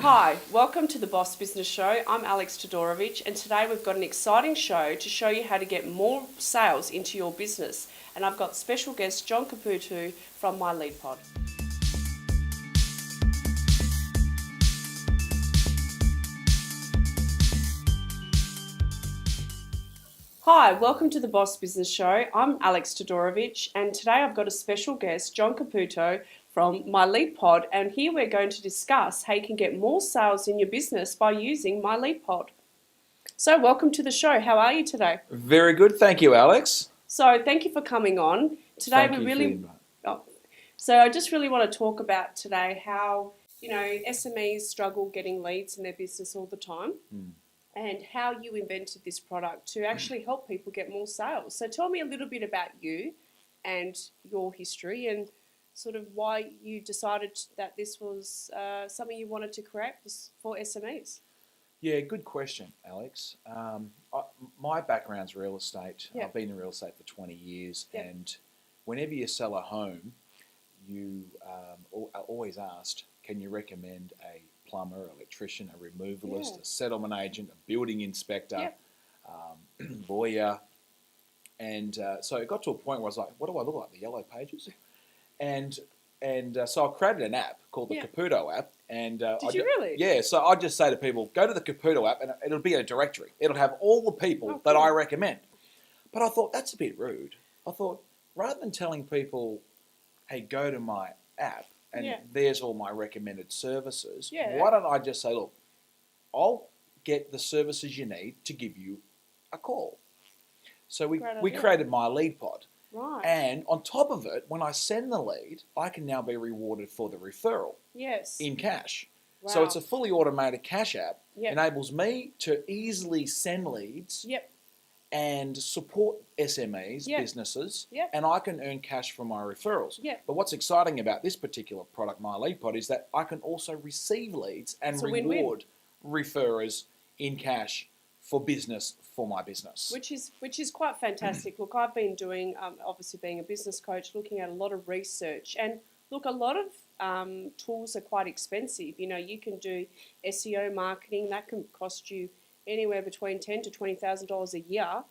Hi, welcome to the Boss Business Show. I'm Alex Todorovic, and today we've got an exciting show to show you how to get more sales into your business. And I've got special guest John Caputo from My Lead Pod. Hi, welcome to the Boss Business Show. I'm Alex Todorovic, and today I've got a special guest, John Caputo from My Lead Pod, and here we're going to discuss how you can get more sales in your business by using My Lead Pod. So, welcome to the show. How are you today? Very good, thank you, Alex. So, thank you for coming on. Today Thank you for the invite. oh, so I just really want to talk about today how, SMEs struggle getting leads in their business all the time. And how you invented this product to actually help people get more sales. So tell me a little bit about you and your history and sort of why you decided that this was something you wanted to create for SMEs. Yeah, good question, Alex. My background's real estate. Yep. I've been in real estate for 20 years, Yep. and whenever you sell a home, you are always asked, can you recommend a plumber, electrician, a removalist, Yeah. a settlement agent, a building inspector, Yep. lawyer? And so it got to a point where I was like, what do I look like, the Yellow Pages? And so I created an app called the Yeah. Caputo app. And Did you really? Yeah, so I just say to people, go to the Caputo app and it'll be a directory. It'll have all the people that cool. I recommend. But I thought, that's a bit rude. I thought, rather than telling people, hey, go to my app and Yeah. there's all my recommended services, Yeah. why don't I just say, look, I'll get the services you need to give you a call. So we Great idea. created My Lead Pod. Right. And on top of it, when I send the lead, I can now be rewarded for the referral Yes. in cash. Wow. So it's a fully automated cash app. Yep. Enables me to easily send leads Yep. and support SMEs, Yep. businesses, Yep. and I can earn cash from my referrals. Yep. But what's exciting about this particular product, My Lead Pod, is that I can also receive leads and It's a win-win. reward referrers in cash for business, for my business. Which is quite fantastic. Look, I've been doing, obviously being a business coach, looking at a lot of research. And look, a lot of tools are quite expensive. You can do SEO marketing. That can cost you anywhere between $10,000 to $20,000 a year.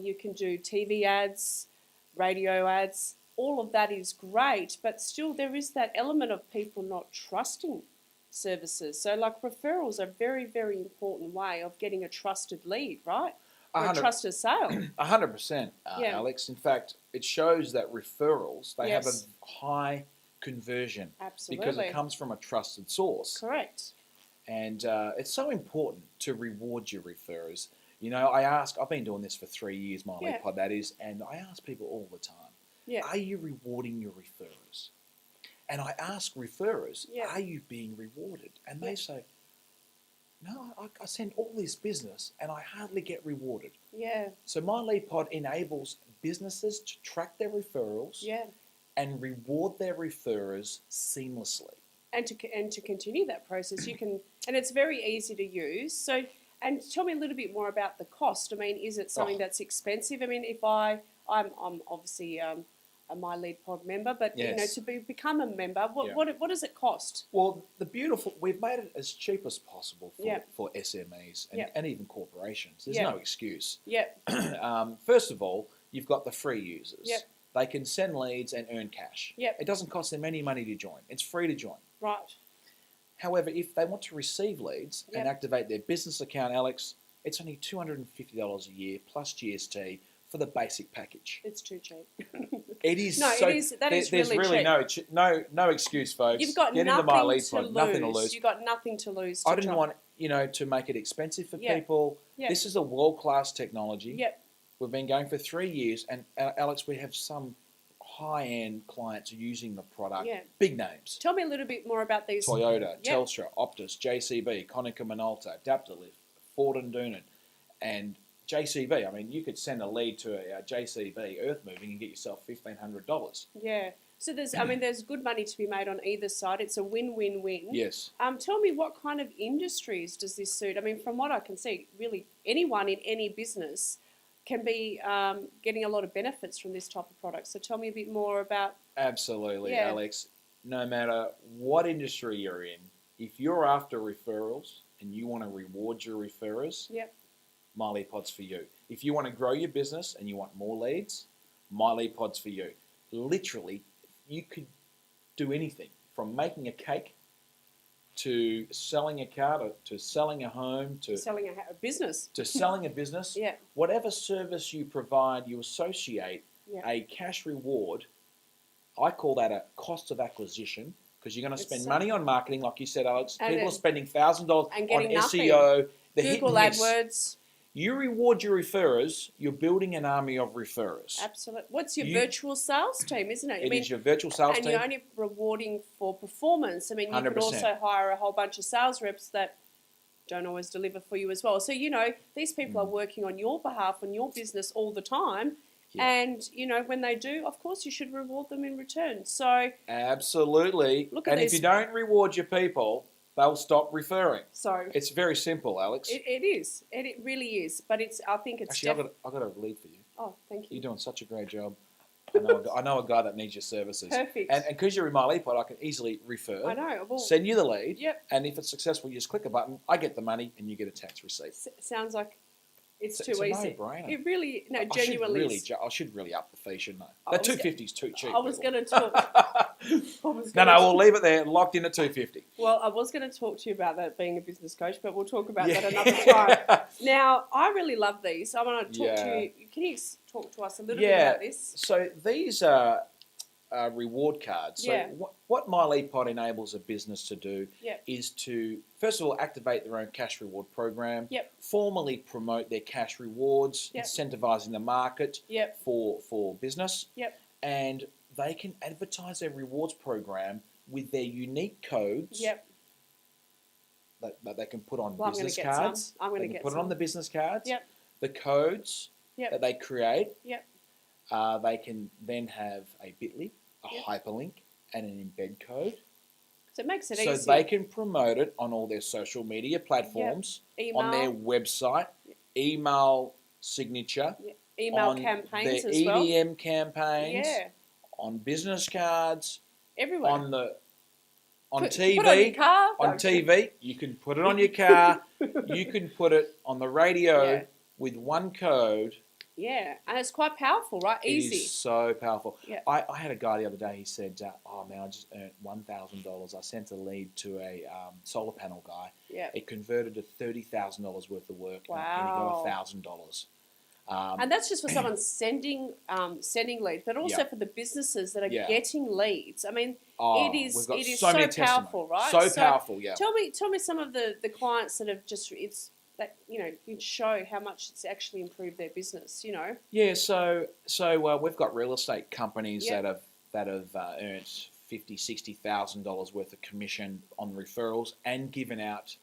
You can do TV ads, radio ads. All of that is great. But still, there is that element of people not trusting services. So like referrals are a very, very important way of getting a trusted lead, right? Or a 100 trusted sale. 100%, Yeah. Alex. In fact, it shows that referrals, they have a Yes. high conversion because Absolutely. it comes from a trusted source. Correct. And it's so important to reward your referrers. I've been doing this for 3 years, My Yeah. Lead Pod, that is, and I ask people all the time, Yeah. are you rewarding your referrers? And I ask referrers, Yeah. are you being rewarded? And Yeah. they say, no, I send all this business and I hardly get rewarded. Yeah. So My Lead Pod enables businesses to track their referrals Yeah. and reward their referrers seamlessly. And to continue that process, you can, and it's very easy to use. So, and tell me a little bit more about the cost. I mean, is it something that's expensive? I mean, if I'm obviously a My Lead Pod member, but Yes. to become a member, Yeah. what does it cost? Well, we've made it as cheap as possible Yeah. for SMEs and, Yeah. and even corporations. There's Yeah. no excuse. Yep. First of all, you've got the free users. Yep. They can send leads and earn cash. Yep. It doesn't cost them any money to join. It's free to join. Right. However, if they want to receive leads Yep. and activate their business account, Alex, it's only $250 a year plus GST for the basic package. It's too cheap. It is. No, so it is. That is there's really cheap. no excuse, folks. You've got Get into My nothing Lead to Pod, lose. nothing to lose. You've got nothing to lose. I didn't want to make it expensive for Yeah. people. Yeah. This is a world-class technology. Yep. We've been going for 3 years, and Alex, we have some high-end clients using the product. Yeah. Big names: Tell me a little bit more about these. Toyota, Yeah. Telstra, Optus, JCB, Konica Minolta, Adaptalift, Ford and Doonan, and JCB. I mean, you could send a lead to a JCB Earth Moving and get yourself $1,500. Yeah. So there's good money to be made on either side. It's a win-win-win. Yes. Tell me, what kind of industries does this suit? I mean, from what I can see, really anyone in any business can be getting a lot of benefits from this type of product. So tell me a bit more about. Absolutely, Yeah. Alex. No matter what industry you're in, if you're after referrals and you want to reward your referrers, Yep. MyLeadPod's for you. If you want to grow your business and you want more leads, MyLeadPod's for you. Literally, you could do anything from making a cake to selling a car to selling a home to Selling a business. selling a business. Yeah. Whatever service you provide, you associate Yeah. a cash reward. I call that a cost of acquisition because you're going to It's spend so- money on marketing, like you said, Alex. And People are it- spending $1,000 and on getting nothing. SEO. The hit Google and miss. AdWords. You reward your referrers, you're building an army of referrers. Absolutely. What's your You- virtual sales team, isn't it? It is your virtual sales and team. you're only rewarding for performance. I mean, you could 100%. also hire a whole bunch of sales reps that don't always deliver for you as well. So, these people are working on your behalf, on your business all the time. Yeah. And, when they do, of course, you should reward them in return. So, Absolutely. Look at And if this. you don't reward your people, they'll stop referring. so It's very simple, Alex. it is. It really is. But I think it's Actually, I've got a lead for you. Oh, thank you. You're doing such a great job. I know a guy that needs your services. Perfect. And because you're in my lead pod, I can easily refer, I know. Well, send you the lead, yep. and if it's successful, you just click a button, I get the money, and you get a tax receipt. Sounds like it's It's too a easy. no-brainer. It really, no, I genuinely should really, is. I should really up the fee, shouldn't I? I The was 250 is too cheap. I was people. going to talk. No, we'll leave it there, locked in at 250. Well, I was going to talk to you about that being a business coach, but we'll talk about that Yeah. another time. Now, I really love these. I want to talk to Yeah. you. Can you talk to us a little bit about this? So these are reward cards. So Yeah. what My Lead Pod enables a business to do Yeah. is to, first of all, activate their own cash reward program, Yep. formally promote their cash rewards, Yep. incentivizing the market Yep. for business, Yep. and they can advertise their rewards program with their unique codes Yep. that they can put on Well, I'm going to business get cards. some. I'm going They to can get put some. it on the business cards. Yep. The codes Yep. that they create. Yep. They can then have a bit.ly, a Yep. hyperlink, and an embed code. So it makes it So easy. they can promote it on all their social media platforms, Email, on their website, email signature, email on campaigns their as well. EDM campaigns, Yeah. on business cards, Everywhere. on Put TV. on your car. On TV, you can put it on your car. You can put it on the radio Yeah. with one code. Yeah, and it's quite powerful, right? It Easy. is so powerful. Yeah. I had a guy the other day. He said, "Oh man, I just earned $1,000. I sent a lead to a solar panel guy. Yeah. It converted to $30,000 worth of work, and he Wow. got $1,000." And that's just for someone sending leads, but also Yeah. for the businesses that are Yeah. getting leads. I mean, Oh, it is we've got it is so many so powerful, right? So powerful, yeah. Tell me some of the clients that have just you can show how much it's actually improved their business. Yeah, so we've got real estate companies Yeah. that have earned $50,000-$60,000 worth of commission on referrals and given out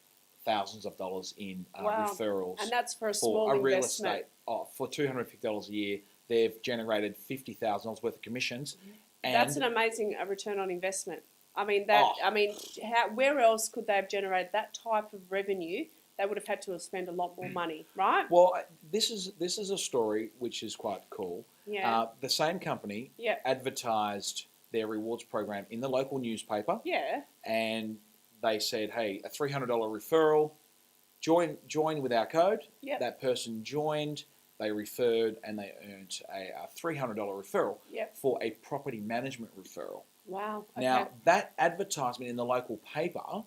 thousands of dollars in Wow. referrals. And that's for a for small a real investment. estate for $250 a year. They've generated $50,000 worth of commissions, and That's an amazing return on investment. I mean Oh. where else could they have generated that type of revenue? They would have had to have spent a lot more money, right? well, this is a story which is quite cool. Yeah. The same company Yeah. advertised their rewards program in the local newspaper, Yeah. and they said, "Hey, a $300 referral. Join with our code." Yep. That person joined. They referred, and they earned a $300 referral Yep. for a property management referral. Wow. Okay. Now, that advertisement in the local paper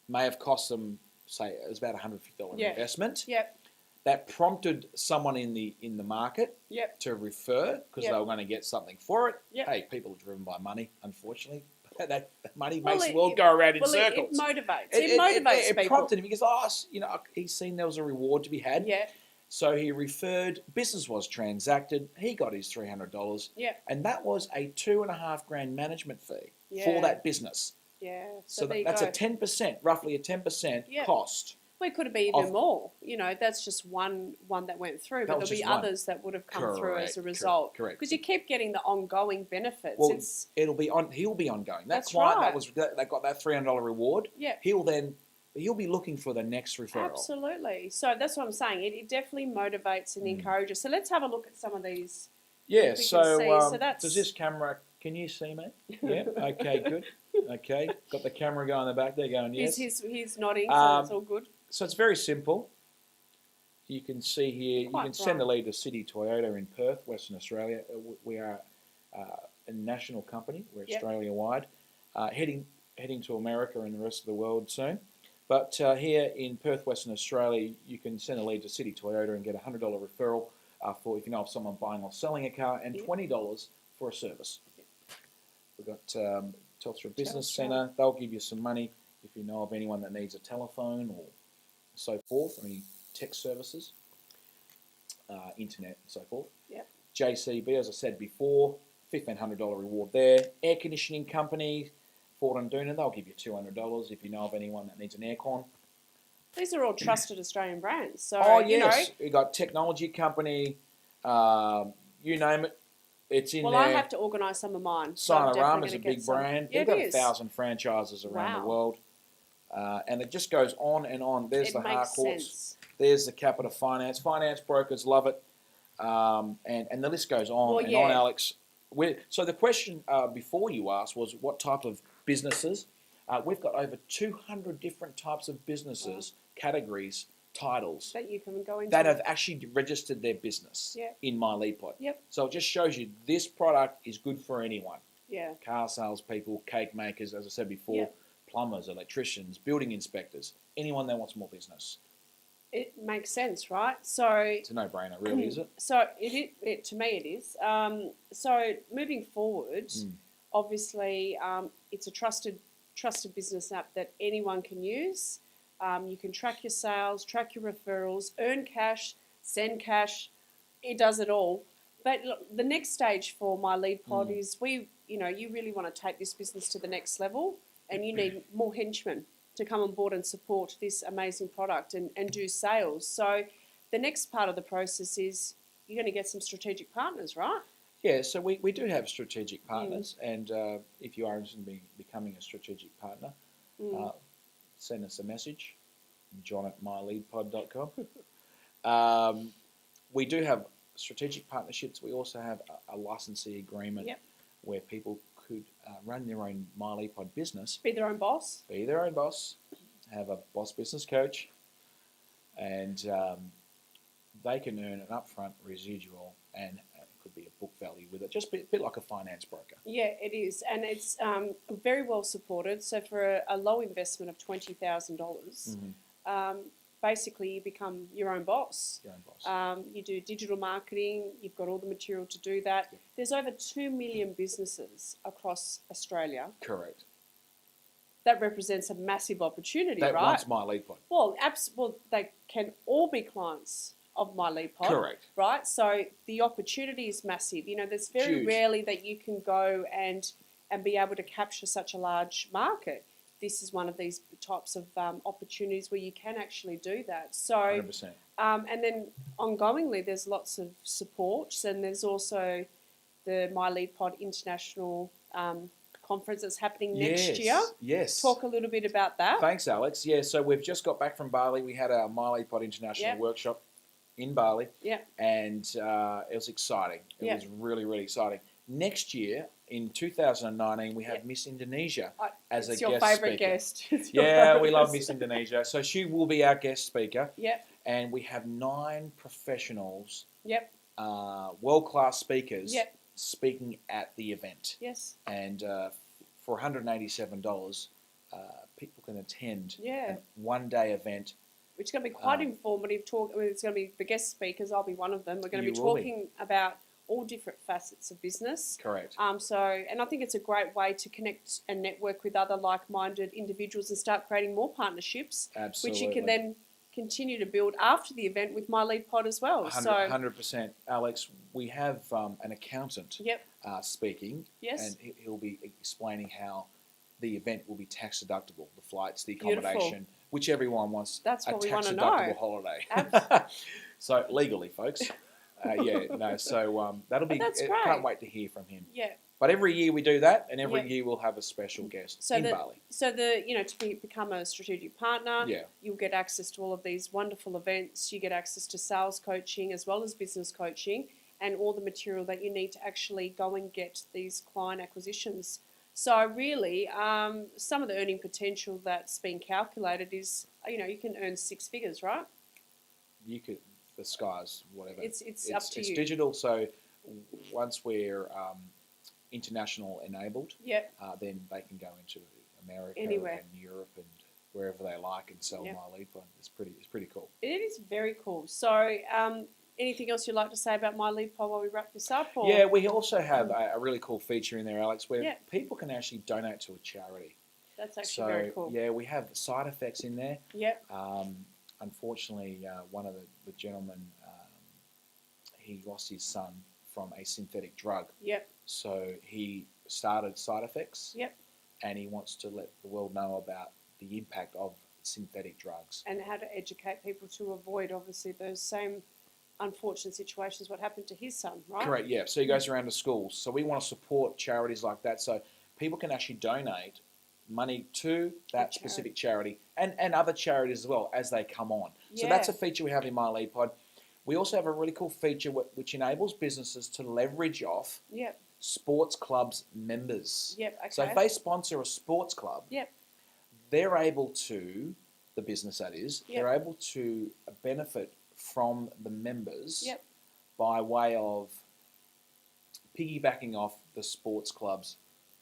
may have cost them, say, it was about $150 Yeah. investment. Yep. That prompted someone in the market Yep. to refer because Yep. they were going to get something for it. Yep. Hey, people are driven by money, unfortunately. That money Well, makes it- the world go around in Well, it circles. motivates. It motivates it people. prompted him because, he's seen there was a reward to be had. Yeah. So he referred, business was transacted, he got his $300, Yeah. and that was a $2,500 management fee Yeah. for that business. Yeah. So there you that's go. a 10%, roughly a 10% Yeah. cost. Well, it could have been even of- more. That's just one that went through, That but was there'll be just one. others that would have come through as a Correct, result. correct. Because you keep getting the ongoing benefits. Well, It's he'll be ongoing. That That's client right. that got that $300 reward, yeah. he'll be looking for the next referral. Absolutely. So that's what I'm saying. It definitely motivates and encourages. So let's have a look at some of these. Yeah, We can so see. So that's- does this camera Can you see me? Yeah. Okay. Good. Okay. Got the camera guy in the back there going yes. He's nodding, so Um, that's all good. So it's very simple. You can see here. You Quite can send a bright. lead to City Toyota in Perth, Western Australia. We are a national company. We're Yep. Australia wide, heading to America and the rest of the world soon. But here in Perth, Western Australia, you can send a lead to City Toyota and get a $100 referral for if you know of someone buying or selling a car, and Yep. $20 for a service. We've got Telstra Business Telstra. Centre. They'll give you some money if you know of anyone that needs a telephone or so forth, any tech services, internet and so forth. Yep. JCB, as I said before, $1,500 reward there. Air conditioning company, Ford and Duna, they'll give you $200 if you know of anyone that needs an aircon. These are all trusted Australian brands. So, Oh, you yes. know, We've got technology company, you name it, it's in well, there. I have to organise some of mine. So I'm Sinorama definitely is a gonna get big some. brand. Yeah, They've got it is. 1,000 franchises around Wow. the world. And it just goes on and on. There's It the makes Harcourts. sense. There's the Capita Finance. Finance brokers love it. And the list goes on Well, and yeah. on, Alex. So the question before you asked was what type of businesses? We've got over 200 different types of businesses, categories, titles That you can go into. that have actually registered their business Yeah. in My Lead Pod. Yep. So it just shows you this product is good for anyone. Yeah. Car salespeople, cake makers, as I said before, Yep. plumbers, electricians, building inspectors, anyone that wants more business. It makes sense, right? So, It's a no-brainer, really, is it? so to me it is. So moving forward, obviously, it's a trusted business app that anyone can use. You can track your sales, track your referrals, earn cash, send cash. It does it all. But look, the next stage for My Lead Pod is you really want to take this business to the next level, and you need more henchmen to come on board and support this amazing product and do sales. So the next part of the process is you're going to get some strategic partners, right? Yeah, so we do have strategic partners, and if you are interested in becoming a strategic partner, send us a message, john@myleadpod.com. We do have strategic partnerships. We also have a licensee agreement Yep. where people could run their own My Lead Pod business, Be their own boss. be their own boss, have a boss business coach, and they can earn an upfront residual and it could be a book value with it, just a bit like a finance broker. Yeah, it is, and it's very well supported. So for a low investment of $20,000, basically you become your own boss. Your own boss. You do digital marketing. You've got all the material to do that. Yep. There's over 2 million businesses across Australia. Correct. That represents a massive opportunity, That right? wants My Lead Pod. Well, they can all be clients of My Lead Pod. Correct. Right? So the opportunity is massive. There's very Huge. rarely that you can go and be able to capture such a large market. This is one of these types of opportunities where you can actually do that. So, 100%. and then ongoingly, there's lots of support, and there's also the My Lead Pod International conference that's happening next year. Yes. Talk a little bit about that. Thanks, Alex. Yeah, so we've just got back from Bali. We had our My Lead Pod International Yep. workshop in Bali, Yeah. and it was exciting. It Yep. was really, really exciting. Next year, in 2019, we have Yep. Miss Indonesia as It's a your guest favourite speaker. guest. It's your Yeah, we favourite love guest. Miss Indonesia. So she will be our guest speaker, Yep. and we have 9 professionals, Yep. world-class speakers, Yep. speaking at the event. Yes. And for $187, people can attend Yeah. a one-day event. Which is going to be quite informative. It's going to be the guest speakers. I'll be one of them. We're going to be You will be. talking about all different facets of business. Correct. And I think it's a great way to connect and network with other like-minded individuals and start creating more partnerships, Absolutely. which you can then continue to build after the event with My Lead Pod as well. 100%. Alex, we have an accountant Yep. speaking, Yes. and he'll be explaining how the event will be tax deductible, the flights, the Beautiful. accommodation, which everyone wants That's a what we tax wanna deductible know. holiday. So legally, folks. So that'll be. But that's Can't great. wait to hear from him. Yeah. But every year we do that, and every Yeah. year we'll have a special guest So in the- Bali. So become a strategic partner, Yeah. you'll get access to all of these wonderful events. You get access to sales coaching as well as business coaching, and all the material that you need to actually go and get these client acquisitions. So really, some of the earning potential that's been calculated is, you can earn six figures, right? You could, the sky's whatever. It's up to It's you. digital, so once we're international enabled, Yep. then they can go into America Anywhere. and Europe and wherever they like and sell Yep. My Lead Pod. It's pretty cool. It is very cool. So, anything else you'd like to say about My Lead Pod while we wrap this up? Or? Yeah, we also have a really cool feature in there, Alex, where Yeah. people can actually donate to a charity. That's actually So very cool. yeah, we have side effects in there. Yep. Unfortunately, one of the gentlemen, he lost his son from a synthetic drug. Yep. So he started Side Effects. Yep. And he wants to let the world know about the impact of synthetic drugs. And how to educate people to avoid, obviously, those same unfortunate situations what happened to his son, right? Correct, yeah. So he goes around to schools. So we want to support charities like that so people can actually donate money to that specific charity and other charities as well as they come on. So that's a feature we have in My Lead Pod. We also have a really cool feature which enables businesses to leverage off Yep. sports clubs members. Yep. Okay. So if they sponsor a sports club, Yep. they're able to, the business that is, Yep. they're able to benefit from the members Yep. by way of piggybacking off the sports club's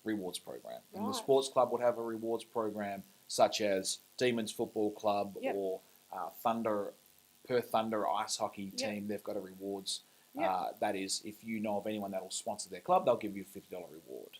rewards program. And the Right. sports club would have a rewards program such as Demons Football Club Yep. or Perth Thunder Ice Hockey Yep. Team. They've got a rewards. Yep. That is, if you know of anyone that will sponsor their club, they'll give you a $50 reward.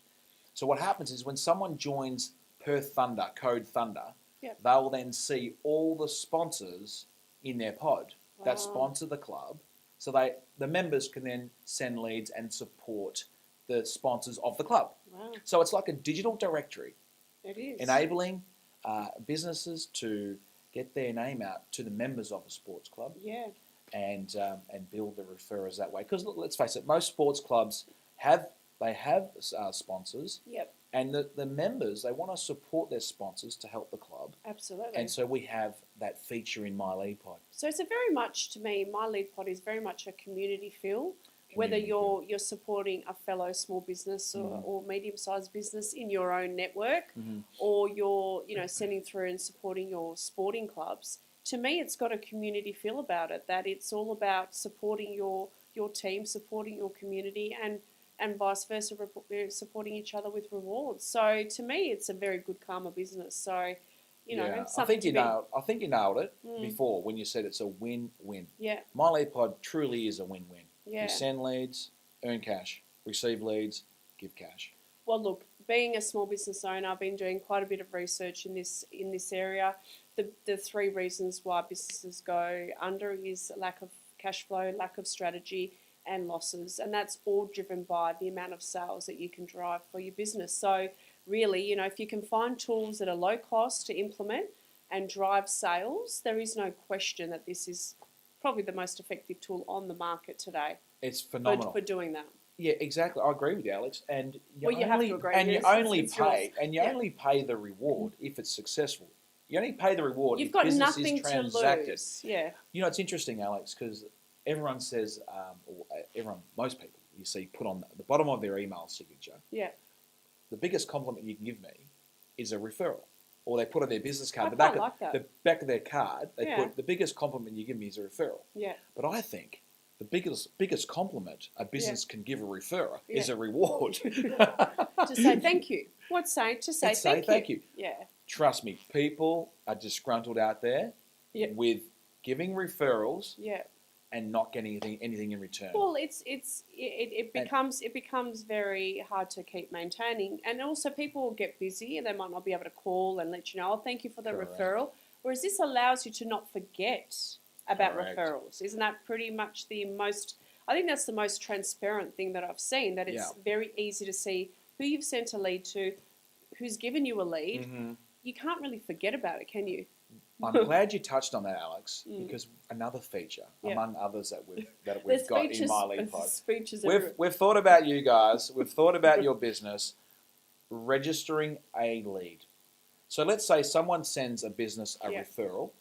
So what happens is when someone joins Perth Thunder, code Thunder, Yep. they'll then see all the sponsors in their pod that Wow. sponsor the club. So the members can then send leads and support the sponsors of the club. Wow. So it's like a digital directory It is. enabling businesses to get their name out to the members of a sports club Yeah. and build the referrers that way. Because let's face it, most sports clubs have sponsors, Yep. and the members, they want to support their sponsors to help the club. Absolutely. And so we have that feature in My Lead Pod. So it's a very much, to me, My Lead Pod is very much a community feel. Whether Community you're supporting a fellow small business Mhm. or medium-sized business in your own network, Mhm. or you're sending through and supporting your sporting clubs, to me it's got a community feel about it, that it's all about supporting your team, supporting your community, and vice versa, supporting each other with rewards. So to me it's a very good karma business. So Yeah, something to be, I think you nailed it Mm. before when you said it's a win-win. yeah, My Lead Pod truly is a win-win. yeah. You send leads, earn cash. Receive leads, give cash. Well, look, being a small business owner, I've been doing quite a bit of research in this area. The three reasons why businesses go under is lack of cash flow, lack of strategy, and losses, and that's all driven by the amount of sales that you can drive for your business. So really, if you can find tools that are low cost to implement and drive sales, there is no question that this is probably the most effective tool on the market today It's phenomenal. for doing that. Yeah, exactly. I agree with you, Alex. And you Well, you have to agree. And Yes, you only it's yours. pay, and you Yeah. only pay the reward if it's successful. You only pay the reward You've if got business nothing is to transacted. lose. Yeah. It's interesting, Alex, because everyone says, most people, you see, put on the bottom of their email signature, Yeah. the biggest compliment you can give me is a referral. Or they put on their business card, I the back, quite like that. the back of their card, they Yeah. put the biggest compliment you give me is a referral. Yeah. But I think the biggest compliment a business can give a referrer is Yeah. a reward. To say thank you. What's saying? To say Let's say thank you. Yeah. Trust me, people are disgruntled out there Yeah. with giving referrals Yeah. and not getting anything in return. Well, it becomes very hard to keep maintaining, and also people will get busy and they might not be able to call and let you know. Oh, thank you for the Correct. referral. Whereas this allows you to not forget about Correct. referrals. Isn't that pretty much the most? I think that's the most transparent thing that I've seen. That it's Yeah. very easy to see who you've sent a lead to, who's given you a lead. Mhm. You can't really forget about it, can you? I'm glad you touched on that, Alex, Mm. because another feature Yeah. among others that we've There's got features, in My Lead Pod. there's features We've thought about you guys. We've thought about your business registering a lead. So let's say someone sends a business a Yeah. referral,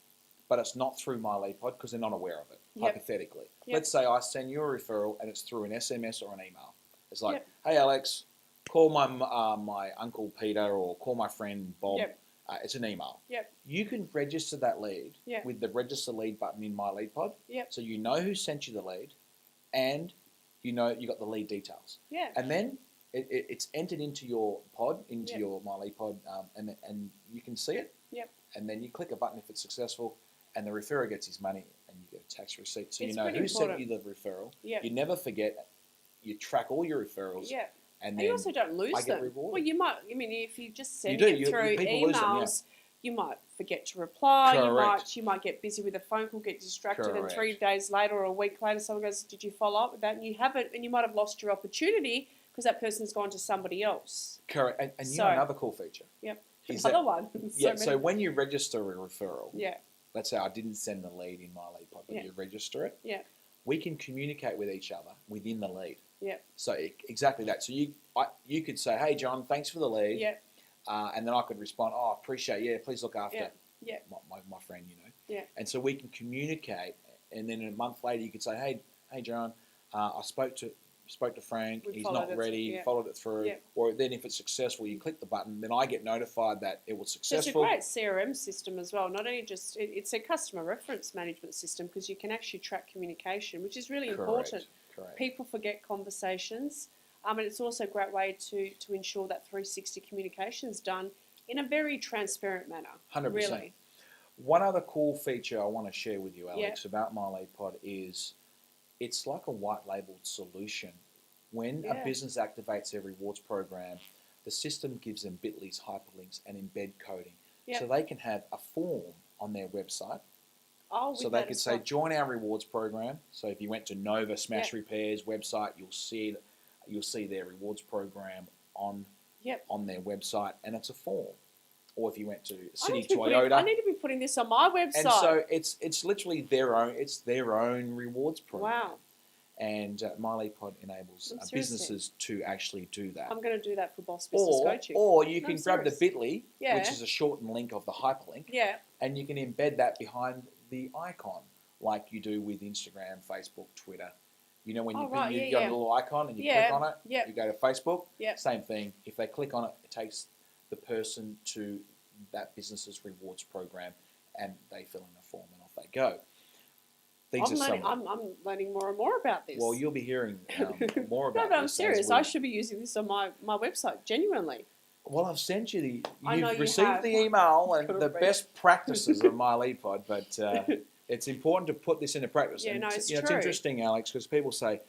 but it's not through My Lead Pod because they're not aware of it, Yep. hypothetically. Yep. Let's say I send you a referral and it's through an SMS or an email. It's like, Yep. hey, Alex, call my Uncle Peter or call my friend Bob. Yep. It's an email. Yep. You can register that lead Yep. with the register lead button in My Lead Pod. Yep. So you know who sent you the lead and you know you got the lead details. Yeah. And then it's entered into your pod, into Yep. your My Lead Pod, and you can see it. Yep. And then you click a button if it's successful, and the referrer gets his money, and you get a tax receipt. So It's you know pretty who sent important. you the referral. Yep. You never forget. You track all your referrals, Yeah. and And then you also don't lose I get them. rewarded. Well, you might. I mean, if you just send do. it through People lose them, yeah. emails, you might forget to reply. Correct. You might get busy with a phone call, get distracted, and Correct. 3 days later or a week later, someone goes, "Did you follow up with that?" And you haven't, and you might have lost your opportunity because that person's gone to somebody else. correct. And you So- know another cool feature. Yep. Is Another that, one. yeah. So So many. when you register a referral, Yeah. let's say I didn't send the lead in My Lead Pod, but Yeah. you register it. Yeah. We can communicate with each other within the lead. Yeah. So exactly that. So you could say, hey John, thanks for the lead. Yeah. And then I could respond, oh, appreciate, yeah, please look after Yeah. Yeah. my friend, you know. Yeah. And so we can communicate, and then a month later you could say, hey John, I spoke to Frank, We he's followed not it ready, through, yeah. followed it through. Yeah. Or then if it's successful, you click the button, then I get notified that it was So it's a successful. great CRM system as well. Not only just it's a customer reference management system because you can actually track communication, which is really important. Correct. People forget conversations, and it's also a great way to ensure that 360 communication is done in a very transparent manner. 100%. Really. One other cool feature I want to share with you, Alex, about My Lead Pod is it's like a white labeled solution. When Yeah. a business activates their rewards program, the system gives them Bitly's hyperlinks and embed coding. Yep. So they can have a form on their website. Oh, So they could say, join our rewards program. So if you went to Nova Smash Repair's website, you'll see their rewards program on Yep. on their website, and it's a form. Or if you went to I City need to be Toyota, I need to be putting this on my website. and so it's literally their own rewards program. Wow. And My Lead Pod enables Seriously. businesses to actually do that. I'm going to do that for Boss Business Coaching. Or you No, can I'm grab the serious. Bitly, Yeah. which is a shortened link of the hyperlink, Yeah. and you can embed that behind the icon, like you do with Instagram, Facebook, Twitter. You know when you, Oh, right, you yeah, got yeah. a little icon and you Yeah, click on it, yep. you go to Facebook, Yep. same thing. If they click on it, it takes the person to that business's rewards program, and they fill in a form and off they go. These I'm are learning, some. I'm learning more and more about this. Well, you'll be hearing more No, about but I'm this as serious. we- I should be using this on my website, genuinely. Well, I've sent you the. I know You've you received have. the email and Could've the read best practices of My Lead Pod, but it's important to put this into practice. Yeah, and no, it's it's true. interesting, Alex, because people say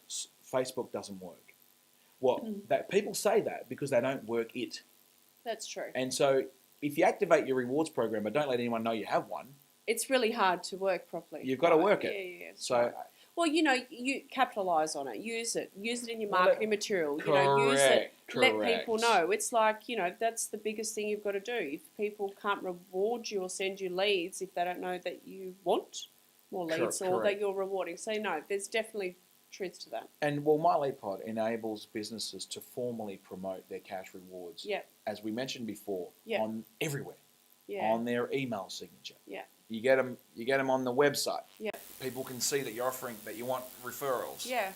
Facebook doesn't work. Well, that people say that because they don't work it, That's true. and so if you activate your rewards program but don't let anyone know you have one, It's really hard to work properly. You've got to Right. work it. Yeah, it's so right. Well, you capitalise on it. Use it in your Well, marketing material. Use it. correct. Let people know. It's like, that's the biggest thing you've got to do. If people can't reward you or send you leads if they don't know that you want more leads or that correct. you're rewarding. So, no, there's definitely truth to that. And well, My Lead Pod enables businesses to formally promote their cash rewards, Yeah, as we mentioned before, Yeah. on everywhere. yeah, On their email signature. yeah, You get them on the website. yeah, People can see that you're offering, that you want referrals. yeah.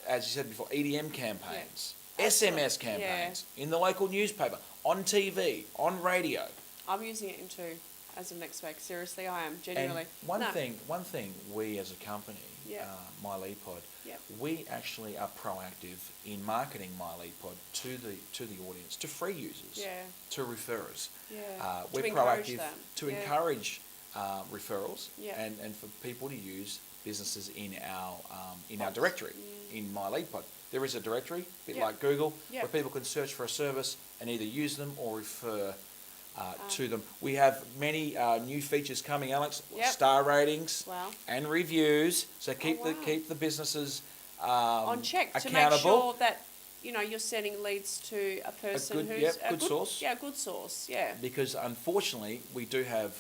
As you said before, EDM campaigns, Yeah. SMS campaigns, in the local newspaper, on TV, on radio. I'm using it into as of next week. Seriously, I am, genuinely. And one No. thing we as a company, Yeah. My Lead Pod, Yep. we actually are proactive in marketing My Lead Pod to the audience, to free users, Yeah, to referrers. yeah. We're To encourage proactive them. to Yeah. encourage referrals Yeah. and for people to use businesses in our directory, in My Lead Pod. There is a directory, a bit Yeah. like Google, Yeah. where people can search for a service and either use them or refer to them. We have many new features coming, Alex. Yep. Star ratings Wow. and reviews. So keep wow. the businesses On check to make accountable. sure that you're sending leads to a person good- who's yep, good source. Yeah, good source. Yeah, Because unfortunately, we do have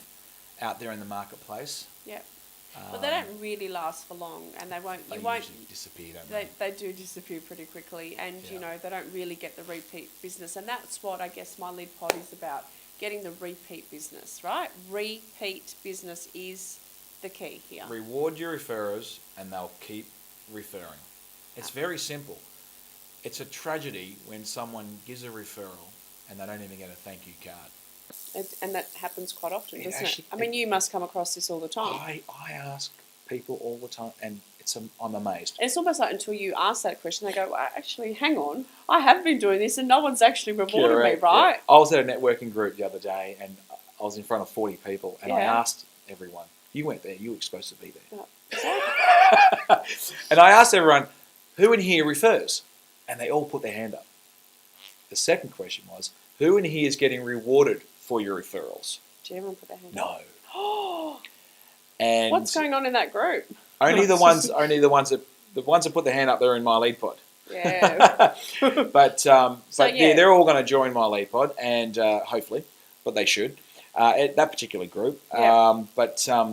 out there in the marketplace. yeah. But they don't really last for long, and they won't. They You won't. usually disappear, don't They do disappear pretty quickly, and Yeah. they don't really get the repeat business, and that's what I guess My Lead Pod is about. getting the repeat business, right? Repeat business is the key here. Reward your referrers and they'll keep referring. It's very simple. It's a tragedy when someone gives a referral and they don't even get a thank you card. And that happens quite often, It doesn't actually- it? I mean, you must come across this all the time. I ask people all the time and I'm amazed. And it's almost like until you ask that question, they go, well, actually, hang on, I have been doing this and no one's actually rewarded me, Correct, right? yeah. I was at a networking group the other day and I was in front of 40 people and I Yeah. asked everyone, you weren't there, you were supposed to be there. Yeah. And I asked everyone, who in here refers? And they all put their hand up. The second question was, who in here is getting rewarded for your referrals? Did everyone put their hand up? No. And What's going on in that group? only the ones that put their hand up, they're in my lead pod. Yeah. But yeah. they're all going to join my lead pod, and hopefully, but they should. At that particular group, Yeah. but Well,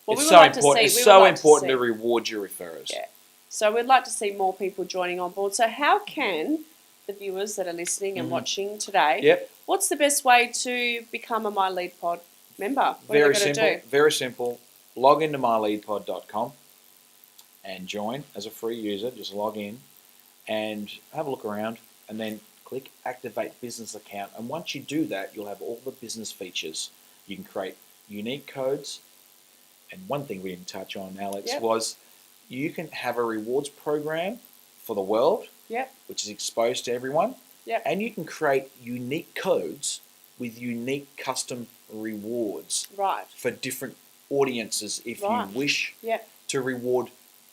we it's would so like to important. see- It's we would so like to important see- to reward your referrers. Yeah. So we'd like to see more people joining on board. So how can the viewers that are listening and Mhm. watching today, Yep. what's the best way to become a My Lead Pod member? What Very are they simple. going to do? Very simple. Log into myleadpod.com and join as a free user. Just log in and have a look around, and then click Activate Business Account. And once you do that, you'll have all the business features. You can create unique codes. And one thing we didn't touch on, Alex, Yep. was you can have a rewards program for the world, Yep. which is exposed to everyone. Yep. And you can create unique codes with unique custom rewards Right. for different audiences if Right. you wish Yep. to reward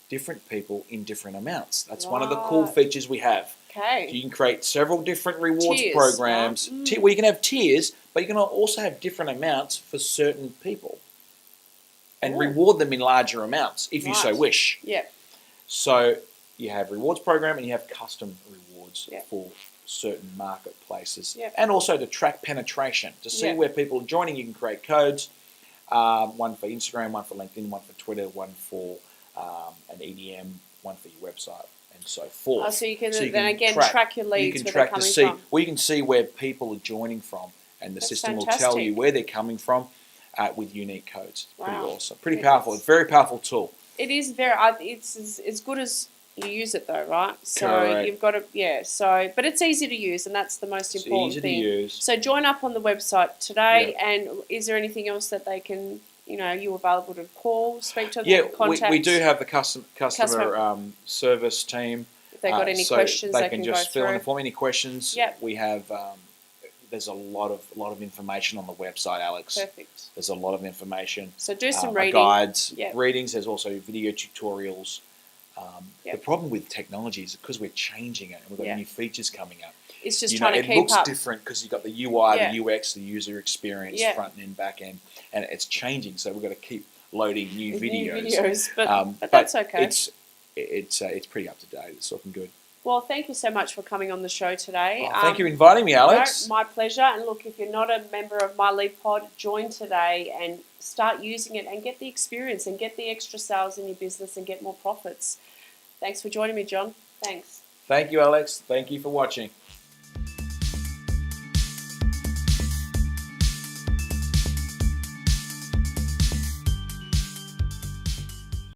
different people in different amounts. That's one of the cool Right. features we have. Okay. You can create several different rewards Tiers, programs. right? Mm. Well, you can have tiers, but you can also have different amounts for certain people and Ooh. reward them in larger amounts if you so Right. wish. Yep. So you have rewards program and you have custom rewards Yep. for certain marketplaces, Yep. and also to track penetration to see Yep. where people are joining. You can create codes, one for Instagram, one for LinkedIn, one for Twitter, one for an EDM, one for your website, and so forth. Oh, so you can So you then can again track- track your You leads can where track they're to coming see. from. Well, you can see where people are joining from, and the That's system will tell fantastic. you where they're coming from with unique codes. Pretty Wow. awesome, pretty It powerful. is. It's a very powerful tool. It is it's as good as you use it though, right? So Correct. you've got to, but it's easy to use and that's the most It's important easy thing. to use. So join up on the website today, and is there anything else that they can, you available to call, speak to, Yeah, contact? we do have the customer service team. If they've got any so questions, they can just go fill in through. the form. Any questions? Yep. We have. There's a lot of information on the website, Alex. Perfect. There's a lot of information. So do some Our reading. guides, Yep. readings. There's also video tutorials. Yep. The problem with technology is because we're changing it and we've got Yeah. new features coming up. It's just You trying know, to it keep looks up. different because you've got the UI, Yeah. the UX, the user experience, Yeah. front end, back end, and it's changing. So we've got to keep loading new With videos. new videos, but But that's okay. It's pretty up to date. It's looking good. Well, thank you so much for coming on the show today. Oh, thank you for inviting me, Alex. No, my pleasure. And look, if you're not a member of My Lead Pod, join today and start using it and get the experience and get the extra sales in your business and get more profits. Thanks for joining me, John. Thanks. Thank you, Alex. Thank you for watching.